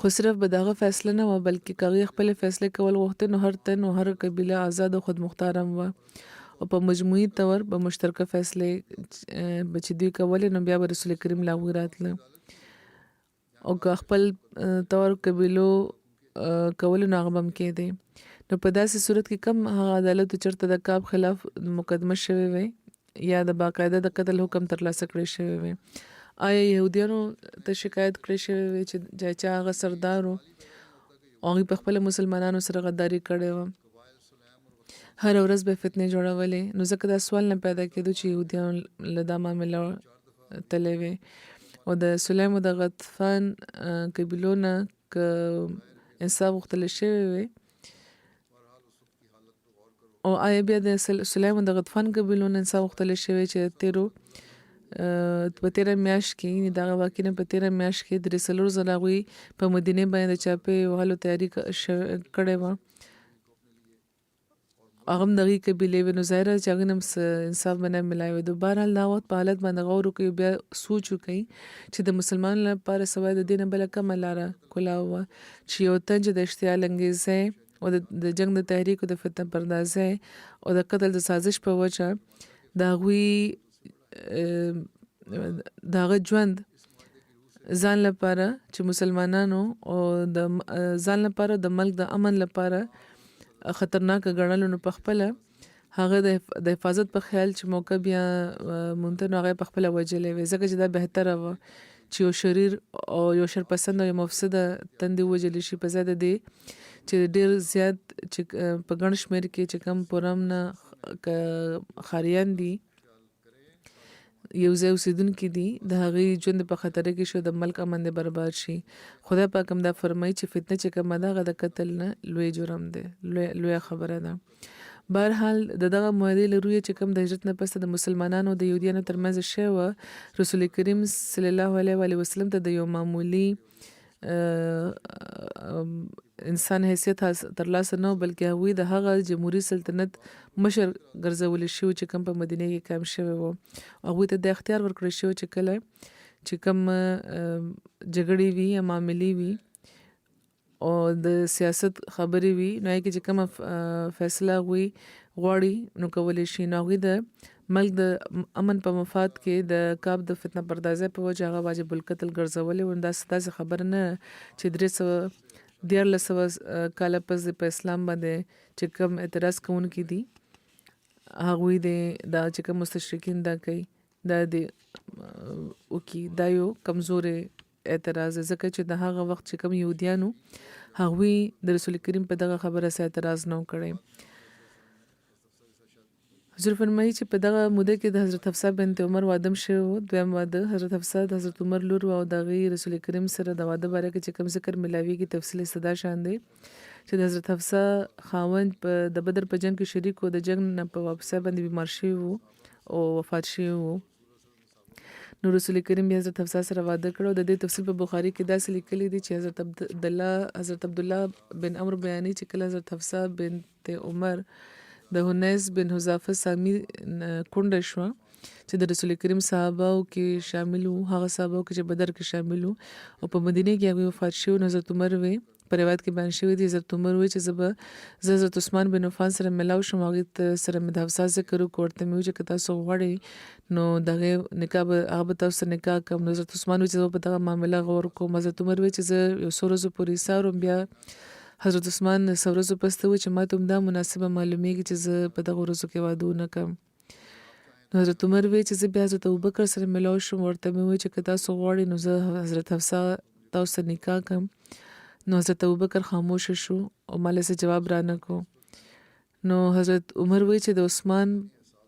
[SPEAKER 2] خو صرف به دغه فیصله نه وه بلکې که هغوی خپلې فیصلې کول غوښتې نو هر تن او هر قبیله آزاد او خودمختار هم وه او په مجموعي طور به مشترکه فیصلې به چې دوی کولې نو بیا به رسول کریم له هغوی راتله او که خپل طور قبیلو کولو نو هغه به هم کېدی. نو په داسې صورت کې کم هغه عدالت چېرته د کعب خلاف مقدمه شوې وی یا د باقاعده د قتل حکم ترلاسه کړی شوی وی؟ آیا یهودیانو ته شکایت کړی شوی وی چې چا هغه سردار و او هغوی په خپله مسلمانانو سره غداري کړې وه، هر ورځ به فتنې جوړولې؟ نو ځکه دا سوال نه پیدا کېدو چې یهودیانو له دا معامله تللی وی او د سلیم او د غطفان قبیلو نه که انصاف غوښتلی شوی وی او آیا بیا د سلیم او د غطفان قبیلو نه انصاف غوښتلی شوی چې په تېره میاشت کې یعنې دغه واقع نه په تېره میاشت کې 3 ځله هغوی په مدینې باندې د چاپې وهلو تیاري کړې وه، هغه هم د هغوی قبیلې وې، نو ظاهره چې هغوی نه هم انصاف به نه میلاوېدو. بهرحال د هغه وخت په حالت باندې غور وکړئ بیا سوچ وکړئ چې د مسلمانانو لپاره سوای د دې نه بله کومه لاره کلاو وه چې یو تن چې د اشتعال انګیزۍ او د جنګ د تحریک او د فتنه پردازۍ او د قتل د سازش په وجه د هغوی د هغه ژوند ځان لپاره چې مسلمانانو او د ځان لپاره د ملک د امن لپاره خطرناکه ګڼلو نو په خپله هغه د حفاظت په خیال چې موقع بیا مونته نو هغه په خپله وجلې وې ځکه چې دا بهتره وه چې یو شریر او یو شرپسند او یو مفسده تندې ووجلی شي په ځای د دې چې ډېر زیات چې په ګڼ شمېر کې چې کم پورم نه ښاریان دي یو ځای اوسېدونکي دي د هغوی ژوند په خطره کې شو، د ملک امن دې برباد شي. خدای پاک هم دا فرمایي چې فتنه چې کومه ده هغه د قتل نه لوی جرم دی، لویه خبره ده. بهرحال د دغه معاهدې له رویه چې کوم د هجرت نه پس د مسلمانانو د یهودیانو ترمنځ شوی وه رسول کریم صلی الله علیه وسلم ته د یو معمولي انسان حیثیت ترلاسه نه بلکې هغوی د هغه جمهوري سلطنت مشر ګرځولی شوي چې کوم په مدینه کې قایم شوی و. هغوی ته د اختیار ورکړی شوی چې کله چې کوم جګړې وي یا معاملې وي او د سیاست خبرې وي نو هغې کې چې کومه فیصله هغوی غواړي نو کولی شي. نو هغوی د ملک د امن په مفاد کې د کعب د فتنه پردازۍ په وجه هغه واجب القتل ګرځولی و. داسې خبره نه چې 1300 کاله پس په اسلام باندې چې کوم اعتراض کوونکي دي هغوی دا چې کوم مستشرقین دا کوي دا دا یو کمزورې اعتراض ځکه چې د هغه وخت چې کوم یهودیانو هغوی د رسول کریم په دغه خبره سره اعتراض نه کړی. حضور فرمایي چې په دغه موده کې د حضرت حفصه بنت عمر واده شوی و. دویم واده حضرت حفصه د حضرت عمر لور و او د هغې رسول کریم سره د واده باره کې چې کوم ذکر ملاویږي تفصیل صدا شان دی چې د حضرت حفصه خاوند د بدر په جنګ کې شریک و، د جنګ نه په واپسۍ باندې بیمار شوی و او وفات شوی و. نو رسول کریم بیا حضرت حفصه سره واده کړ او د دې تفصیل په بخاري کې داسې لیکلی دی چې حضرت عبدالله بن عمرو بیانوي چې کله حضرت حفصه بنت عمر د حنیس بن حذافه سامی کونډه شوه چې د رسول کریم صحابهو کې شامل وو، هغه صحابهو کې چې بدر کې شامل وو او په مدینه کې هغوی وفات شوي. نو حضرت عمر وی په روایت کې بیان شوی دی حضرت عمر وی چې زه حضرت عثمان بن عفان سره ملاو شم هغې سره مې د حفصه ذکر وکړو ورته مې وویل چې که تاسو غواړئ نو د هغې نکاح به هغه به تاسو سره نکاح کوم. نو حضرت عثمان وی چې زه په دغه معامله غور کوم. حضرت عمر وی چې زه یو څو ورځو پورې ایثار وم. بیا حضرت عثمان څو ورځو پس ته وی چې ما ته هم دا مناسبه معلومیږي چې زه په دغه ورځو کې واده ونه کړم. نو حضرت عمر وی چې زه بیا حضرت ابوبکر سره ملاو شم ورته مې وویل چې که تاسو غواړئ نو زه حضرت حفصه تاسو سره نکاح کوم. نو حضرت ابوبکر خاموشه شو او ما له څه جواب را نه کو. نو حضرت عمر وی چې د عثمان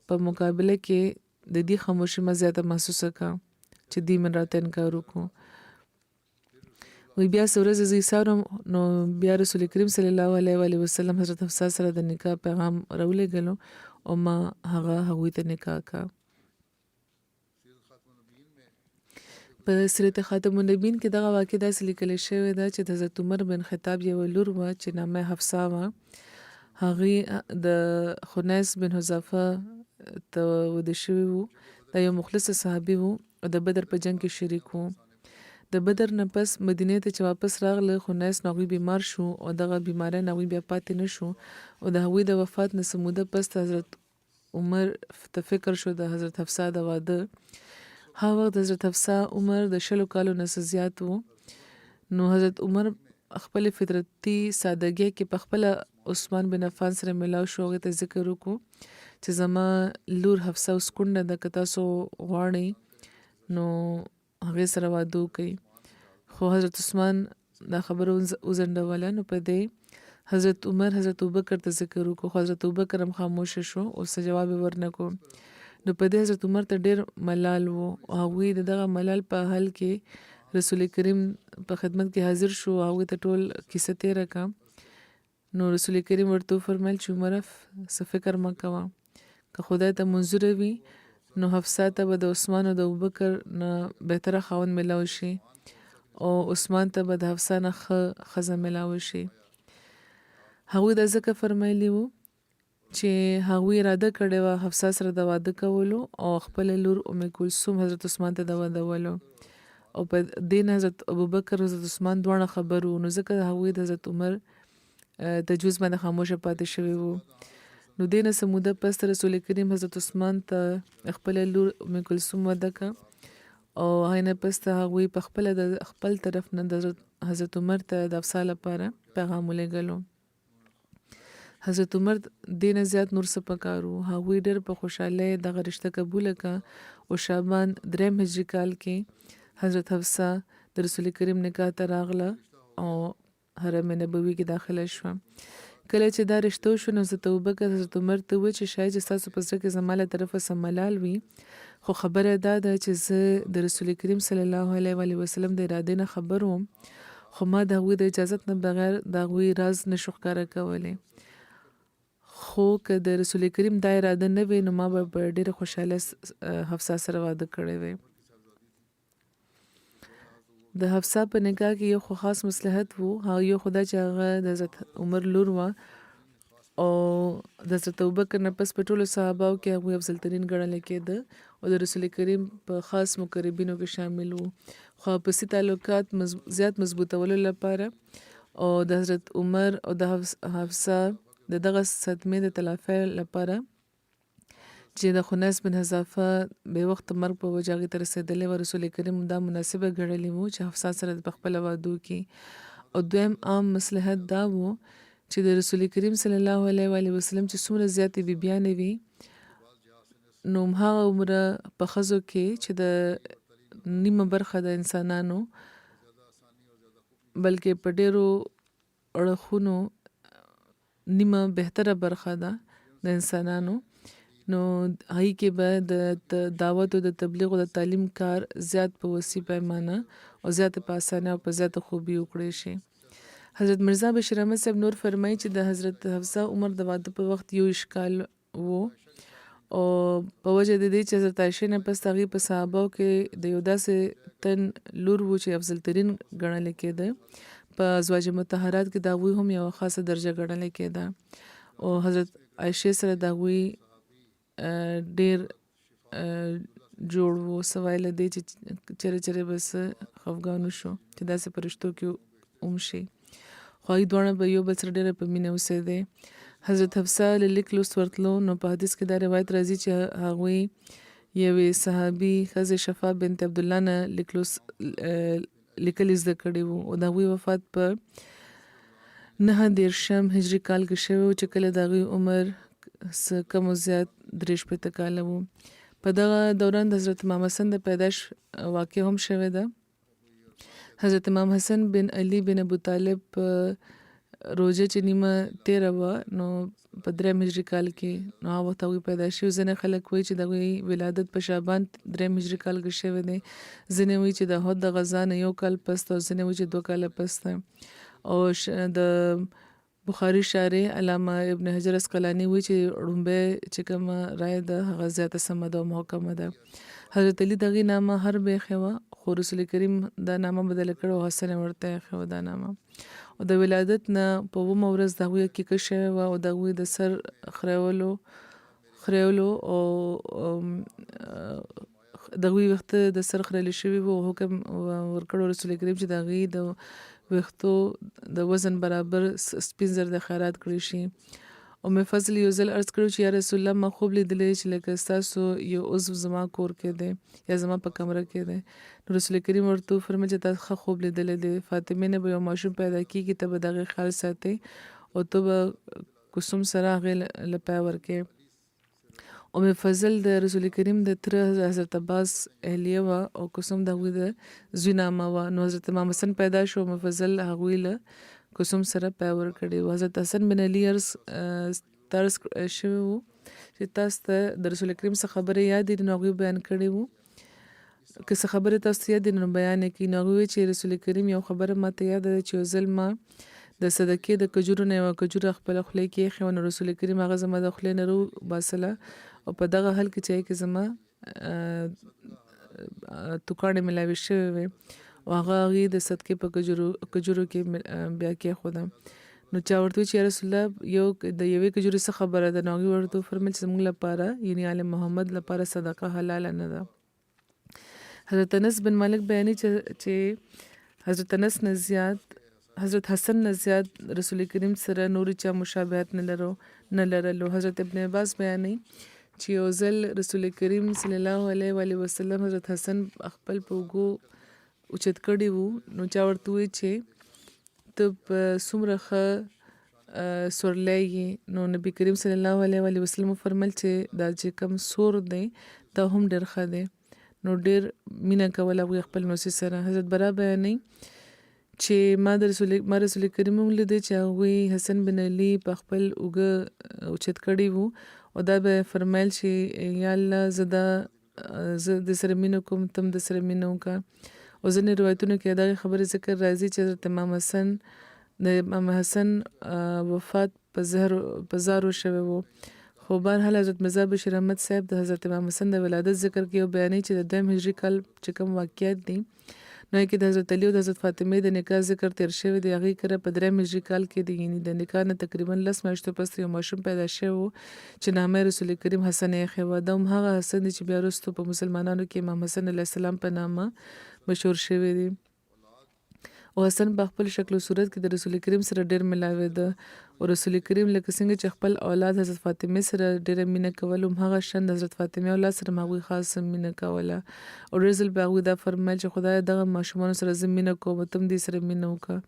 [SPEAKER 2] په مقابله کې د دې خاموشي ما زیاته محسوسه کا چې دې من راته انکار وکړو. وی بیا څو ورځې زه ایسارم نو بیا رسول کریم صلی الله علیه و آله وسلم حضرت حفصه سره د نکاح پیغام راولېږلو او ما هغوی ته نکاح کا. په سیرت خاتم النبیین کې دغه واقع داسې لیکل شوې ده چې د حضرت عمر بن خطاب یوه لور وه چې نامه حفصه وه. هغې د خنیس بن حذافه ته واده شوي وو. دا یو مخلص صحابي وو او د بدر په جنګ کې شریک وو. د بدر نه پس مدینې ته چې واپس راغله خنیس نو هغوی بیمار شو او دغه بیماری نه هغوی بیا پاتې نه شو او د هغوی د وفات نه څه موده پس حضرت عمر ته فکر شو د حضرت حفصه د واده. هغه وخت حضرت حفصه عمر د 20 کالو نه زیات وو. نو حضرت عمر خپل فطرتي سادګۍ کې په خپل عثمان بن عفان سره ملاو شو. هغې ته ذکر وکړو چې زما لور حفصه اوس کونډه ده، که تاسو غواړئ نو هغې سره واده وکړئ. خو حضرت عثمان دا خبره وځنډوله. نو په دې حضرت عمر حضرت ابوبکر ته ذکر وکړو خو حضرت ابوبکر هم خاموشه شو او څه جواب یې ورنه کړو. نو په دې حضرت عمر ته ډېر ملال و او هغوی د دغه ملال په حل کې رسول کریم په خدمت کې حاضر شو. هغوی ته ټول کیسه تېره کړه. نو رسول کریم ورته وفرمیل چې عمره څه فکر مه کوه، که خدای ته منظوره وي نو حفصه ته به د عثمان او د ابوبکر نه بهتره خاوند میلاو شي او عثمان ته به د حفصه نه ښه ښځه میلاو شي. هغوی دا ځکه فرمایلي وو چې هغوی اراده کړې وه حفصه سره د واده کولو او خپله لور ام کلثوم حضرت عثمان ته د ودولو او په دې نه حضرت ابوبکر حضرت عثمان دواړه خبر وو. نو ځکه هغوی د حضرت عمر تجویز باندې خاموشه پاتې شوي وو. نو دې نه څه موده پس رسول کریم حضرت عثمان ته خپله لور ام کلثوم واده کړه او هغې نه پس ته هغوی په خپله د خپل طرف نه د حضرت عمر ته د حفصه لپاره پیغام ولېږلو. حضرت عمر دې نه زیات نور څه پکار وو. هغوی ډېر په خوشحالۍ دغه رشته قبوله کړه او شعبان 3 هجري کال کې حضرت حفصه د رسول کریم نکاح ته راغله او حرم نبوي کې داخله شوه. کله چې دا رشته وشو نو حضرت ابوبکر حضرت عمر ته وویل چې شاید چې ستاسو په زړه کې زما له طرفه څه ملال وي، خو خبره دا ده چې زه د رسول کریم صلی الله علیه و وسلم د ارادې نه خبر وم، خو ما د هغوی د اجازت نه بغیر د هغوی راز نشو ښکاره کولی. خو که د رسول کریم دا اراده نه وي نو ما به په ډېره خوشحاله حفصه سره واده کړی وی. د حفصه په نکاح کې یو خو خاص مصلحت وو. هغه یو خدا چې هغه د حضرت عمر لور وه او د حضرت ابوبکر نه پس په ټولو صحاباو کې هغوی افضل ترین ګڼل کېده او د رسول کریم په خاص مقربینو کې شامل وو. خو پسې تعلقات زیات مضبوطولو لپاره او د حضرت عمر او د حفصه د دغه صدمې د تلافۍ لپاره چې د خنیس بن حذافه بې وخته مرګ په وجه هغې ته رسېدلی و، رسول کریم دا مناسبه ګڼلې وو چې حفصه سره په خپله واده وکړي. او دویم عام مصلحت دا و چې د رسول کریم صلی الله علیه و وسلم چې څومره زیاتې بیبیانې وي نو هماغه عمره په ښځو کې چې د نیمه برخه د انسانانو بلکې په ډېرو اړخونو نیمه بهتره برخه ده د انسانانو، نو هغې کې به د دعوت او د تبلیغ او د تعلیم کار زیات په وسیع پیمانه او زیاته په اسانه او په زیاته خوبي وکړی شي. حضرت مرزا بشیر احمد صاحب نور فرمایي چې د حضرت حفصه عمر د واده په وخت یو اشکال و او په وجه د دې چې حضرت عایشې نه پس هغې په صحابهو کې د یو داسې تن لور و چې افضل ترین ګڼل کېده. په ازواج مطهرات کې د هغوی هم یوه خاصه درجه ګڼل کېده او حضرت عایشې سره د هغوی ډېر جوړ و، سوای له دې چې چېرې چېرې به څه خفګان وشو چې داسې په رشتو کې هم شي، خو هغوی دواړه به یو بل سره ډېره په مینه اوسېدی. حضرت حفصه له لیک لوست ورتلو نو په حدیث کې دا روایت راځي چې هغوی یوې صحابي ښځې شفا بنت عبدالله نه لیک لوست لیکل زده کړي وو او د هغوی وفات په 9 هجري کال کې شوی و چې کله د هغوی عمر څه کم و زیات 63 کاله و. په دغه دوران د حضرت امام حسن د پیدایش واقع هم شوې ده. حضرت امام حسن بن علي بن ابو طالب روژه چې نیمه تېره وه نو په 3 هجري کال کې نو هغه وخت هغوی پیدا شوي. ځینې خلک وایي چې د هغوی ولادت په شعبان 3 هجري کال کې شوی دی. ځینې وایي چې د احد د غزا نه 1 کال پس ده او ځینې وایي چې 2 کاله پس ده. او د بخاري شارح علامه ابن حجر اسقلاني وایي چې ړومبی چې کومه رایه ده هغه زیاته سمه ده او محکمه ده. حضرت علي د هغې نامه هر به ایښې وه خو رسول کریم دا نامه بدله کړې او حسن یې ورته ایښې وه دا نامه. او د ولادت نه په 9مه ورځ د هغوی عقیقه شوې وه او د هغوی د سر خریولو او د هغوی ویښته د سر خریلي شوي وو او حکم ورکړو رسول کریم چې د هغې د ویښتو د وزن برابر سپین زر د خیرات کړی شي. ام فضل یو ځل عرض کړو چې یا رسول الله ما خوب لیدلی چې لکه ستاسو یو عضو زما کور کې دی یا زما په کمره کې دی. نو رسول کریم ورته وفرمایل چې تاسو ښه خوب لیدلی دی. فاطمې نه به یو ماشوم پیدا کېږي ته به د هغې خیال ساتې او ته به کسوم سره هغې له پی ورکې. ام فضل د رسول کریم د تره حضرت عباس اهلیه وه او کسوم د هغوی د زوی نامه وه. نو حضرت امام حسن پیدا شو ام فضل هغوی له کسوم سره پی ورکړی و. حضرت حسن بن علي عرض شوی و چې تاسو ته د رسول کریم څه خبرې یادې دي نو هغوی بیان کړې وو. که څه خبرې تاسو ته یاد دي نو بیان یې کړي. نو هغوی وایي چې رسول کریم یو خبره ماته یاده ده چې یو ځل ما د صدقې د کجورو نه یوه کجوره خپله خولې کې ایښې وه نو رسول کریم هغه زما د خولې نه راوباسله او په دغه حل کې چې هغې کې زما توکاڼې ملاوې شوې وې او هغه هغې د صدقې په کجورو کې بیا کېښوده. نو چا ورته وویل چې یا رسول الله د یوې کجورې څه خبره ده. نو هغې ورته وفرمیل چې زموږ لپاره یعنې آل محمد لپاره صدقه حلاله نه ده. حضرت انس بن مالک بیانوي چې حضرت انس نه زیات حضرت حسن نه زیات رسول کریم سره نورې چا مشابهت نه لرلو. حضرت ابن عباس بیانوي چې یو ځل رسول کریم صلی الله علیه وسلم حضرت حسن خپل په اوږو اوچت کړی وو. نو چا ورته وویل چې ته په څومره ښه سورلی یې. نو نبي کریم صلی الله علیه وسلم وفرمیل چې دا چې کوم سور دی دا هم ډېر ښه دی. نو ډېر مینه کوله هغوی خپل نوسې سره. حضرت برا بیانوي چې ما رسول کریم هم لیدی چې هغوی حسن بن علي په خپل اوږه اوچت کړی وو او دا به فرمایل چې یا الله زه د سره مینه کوم تم د سره مینه وکړه. او ځینې روایتونو کې دغې خبرې ذکر راځي چې حضرت امام حسن وفات په زارو شوی وو. خو بهرحال حضرت مرزا بشیر احمد صاحب د حضرت امام حسن د ولادت ذکر کوي او بیانوي چې د 2 هجري کال چې کوم واقعیت دي نو کې د حضرت علي او د حضرت فاطمې د نکاح ذکر تیر شوی دی. هغې کره په 3 هجري کال کې دی یعنې د نکاح نه تقریبا 10 میاشتو پس یو ماشوم پیدا شوی و چې نامه رسول کریم حسن یې ایښې وه. دا هم هغه حسن دی چې بیا وروستو په مسلمانانو کې امام حسن علیه السلام په نامه مشهور شوی دی. او حسن په خپل شکل او صورت کې د رسول کریم سره ډېر ملاوېده او رسول کریم لکه څنګه چې خپل اولاد حضرت فاطمې سره ډېره مینه کوله هماغه شان د حضرت فاطمې اولاد سره هم هغوی خاصه مینه کوله. او ډېر ځل به هغوی دا فرمایل چې خدایه دغه ماشومانو سره زه مینه کوم ته هم دې سره مینه وکړه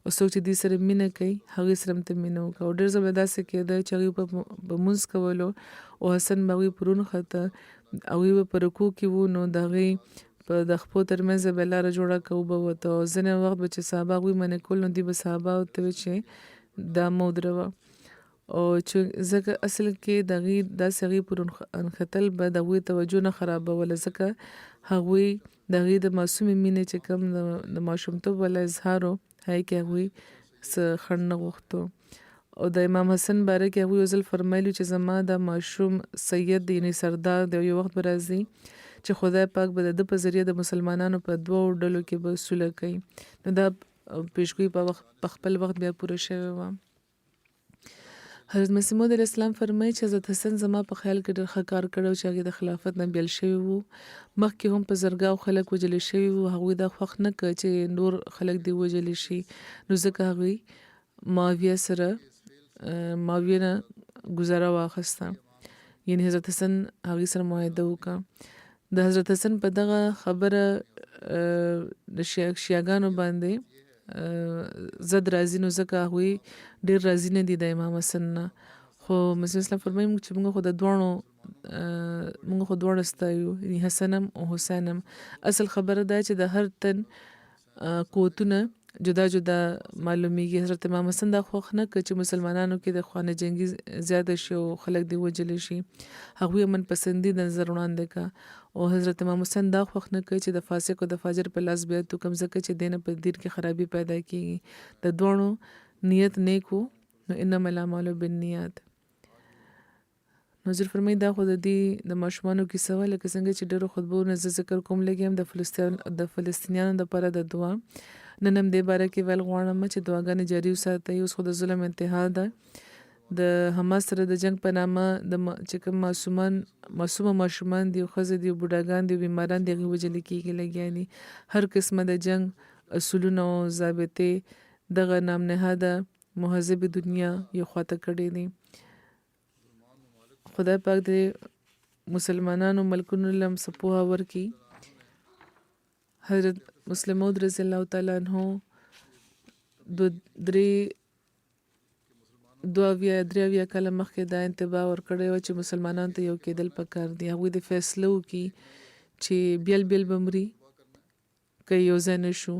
[SPEAKER 2] او څوک چې دې سره مینه کوي هغوی سره هم ته مینه وکړه. او ډېر ځل به داسې کېده چې هغوی به لمونځ کولو او حسن به هغوی پر ونښته هغوی به په رکوع کې وو نو د هغې په د خپو ترمنځ به لاره جوړه که وبه وته او ځینې وخت به چې صحابه هغوی منې کول نو دوی به صحابه ورته ویل چې دا مه ودروه. او چې ځکه اصل کې د هغې داسې هغې پر انښتل به د هغوی توجه نه خرابوله ځکه هغوی د هغې د معصومې مینې چې کوم د ماشومتوب والا اظهار و هغې کې هغوی څه خنډ نه غوښتو. او د امام حسن باره کې هغوی یو ځل فرمایلي چې زما د ماشوم سید دی یعنې سردار دی او یو وخت به راځي چې خدای پاک به د ده په ذریعه د مسلمانانو په 2 ډلو کې به سوله کوي. نو دا پیشګویي په خپل وخت بیا پوره شوې وه. حضرت مسیح موعود علیه السلام فرمایي چې حضرت حسن زما په خیال کې ډېر ښه کار کړی چې هغې د خلافت نه بیل شوي وو. مخکې هم په زرګاو خلک وژلي شوي وو. هغوی دا خوښ نه کړه چې نور خلک دې وژلي شي نو ځکه هغوی معاویه نه ګزاره واخیسته یعنې حضرت حسن هغې سره معاهده وکړه. د حضرت حسن په دغه خبره د شیعګانو باندې زد راځي نو ځکه هغوی ډېر راضي نه دي د امام حسن نه. خو مسیح اسلام فرمایي چې موږ خو دواړه ستایو یعنې حسن هم او حسین هم. اصل خبره دا چې د هر تن قوتونه جدا جدا معلومیږي. حضرت امام حسن دا خوښ نه کړ چې مسلمانانو کې د خوانه جنگي زیاته شي او خلک دی وجل شي. هغوی من پسندیده نظر وړاندې کا او حضرت امام حسن دا خوښ نه کړ چې د فاسق او د فاجر په لاس بیا تو کم زکه چې دینه په دین کې خرابي پیدا کیږي. د دوړو نیت نیکو نو انما الاعمال بالنیات. نظر فرمای دا خو د دې د ماشومانو کیسه وه، لکه څنګه چې ډېرو خطبو نه زه ذکر کوم لګیم د فلسطینیانو دپاره د دعا. نن هم دې باره کې ویل غواړم چې دعاګانې جاري وساتئ. اوس خو د ظلم انتها ده. د حماس سره د جنگ په نامه چې کوم معصومه ماشومان دي او ښځې دي او بوډاګان دي او بیماران دي هغوی وژلي کېږي لګیا دي. هر قسمه د جنگ اصولونه او ضابطې دغه نام نهاده مهذب دنیا یو خواته کړی دي. خدای پاک دې مسلمانانو ملکونو لم سپوها ورکي. حضرت مسلم موعود رضی الله تعالی عنہ درې کاله مخکې دا انتباه ورکړی و چې مسلمانانو ته یو کېدل پکار دي. هغوی د فیصله وکړي چې بیل بیل بمري که یو ځای نه شو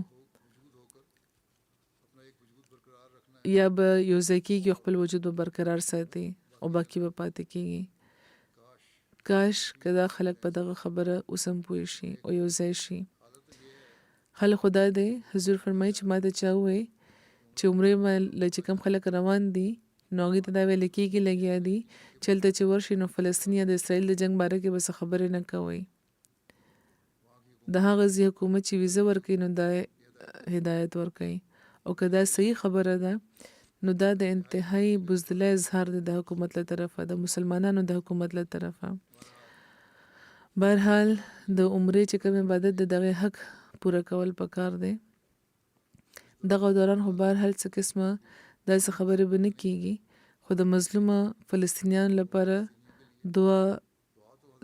[SPEAKER 2] یا به یو ځای کېږي خپل وجود به برقرار ساتي او باقي به پاتې کېږي. کاش که دا خلک په دغه خبره اوس هم پوه شي او یو ځای شي. حال خدا دی حضور فرمایي چې ما ته چا ووایي چې عمرې له چې کوم خلک روان دي نو هغوی ته دا ویل کېږي لګیا دي چې هلته چې ورشي نو فلسطین یا د اسرائیل د جنګ باره کې به څه خبرې نه کوئ. د هغه ځای حکومت چې ویزه ورکوي نو دا هدایت ورکوي او که دا صحیح خبره ده نو دا د انتهایی بزدله اظهار دی د حکومت له طرفه، د مسلمانانو د حکومت له طرفه. بهرحال د عمرې چې کوم عبادت د دغه حق پوره کول پکار دی. دغه دوران خو بهرحال څه قسمه داسې خبرې به نه کېږي، خو د مظلومه فلسطینیانو لپاره دعا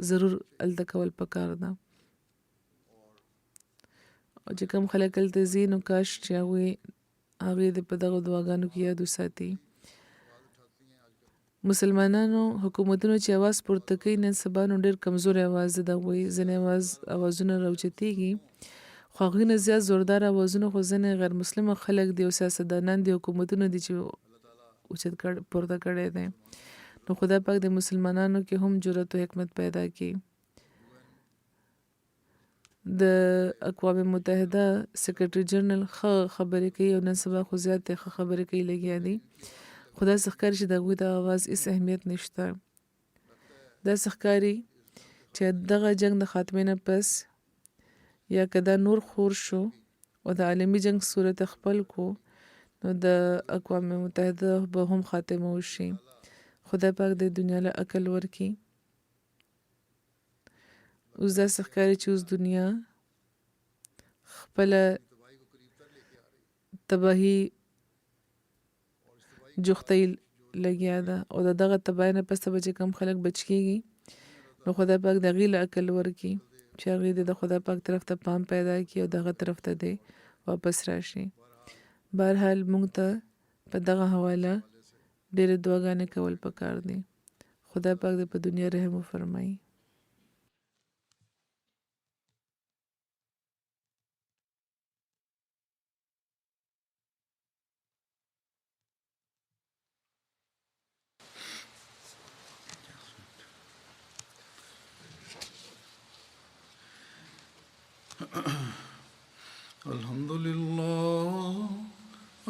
[SPEAKER 2] ضرور هلته کول پکار ده. او چې کوم خلک هلته ځي نو کاش چې هغوی د په دغه دعاګانو کې یاد وساتي. مسلمانانو حکومتونو چې اواز پورته کوي نن سبا نو ډېر کمزوری اواز ده. د هغوی ځینې اوازونه راوچتېږي خو هغوی نه زیات زوردار اوازونه خو ځینې غیر مسلمه خلک دي او سیاستدانان دي، حکومتونه دي چې اوچت پورته کړی دی. نو خدای پاک د مسلمانانو کې هم جرأت او حکمت پیدا کړي. د اقوام متحده سیکرټري جنرال ښه خبرې کوي او نن سبا خو زیاتې ښه خبرې کوي لګیا دي. خو داسې ښکاري چې د هغوی د اواز هېڅ اهمیت نشته. داسې ښکاري چې دغه جنګ د خاتمې نه پس یا که دا نور خور شو او د عالمي جنګ صورت خپل کو نو د اقوام متحده به هم خاتمه وشي. خدای پاک د دنیا له عقل ورکړي. اوس داسې ښکاري چې اوس دنیا خپله تباهي جوختۍ لګیا ده او د دغه تباهۍ نه پس به چې کوم خلک بچ کېږي نو خدای پاک د هغوی له عقل ورکړي چې هغوی د خدای پاک طرف ته پام پیدا کړي او دغه طرف ته دی واپس راشي. بهرحال موږ ته په دغه حواله ډېرې دعاګانې کول پکار دي. خدای پاک دې په دنیا رحم وفرمایي.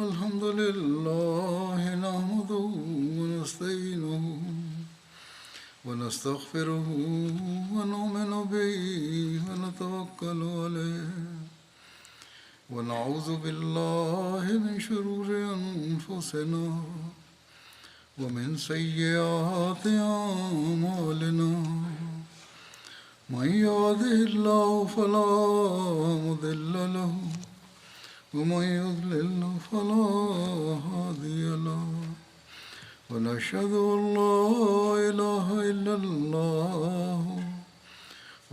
[SPEAKER 1] الحمد لله نحمده ونستعينه ونستغفره ونؤمن به ونتوكل عليه ونعوذ بالله من شرور أنفسنا ومن سيئات أعمالنا. من يهده الله فلا مضل له ومن يضلل فلا هادي له ونشهد أن لا إله إلا الله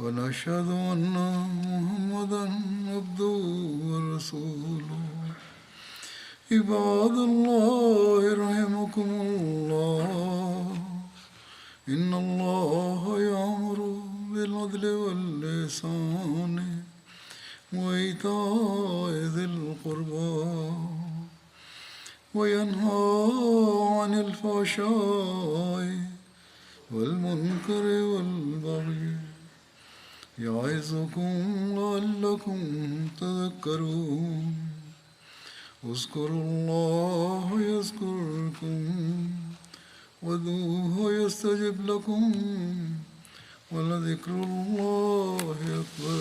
[SPEAKER 1] ونشهد أن محمدا عبده ورسوله. عباد الله رحمكم الله إن الله يأمر بالعدل والإحسان وإيتاء ذي القربى وينهى عن الفحشاء والمنكر والبغي يعظكم لعلكم تذكرون اذكروا الله يذكركم وادعوه يستجب لكم ولذكر الله أكبر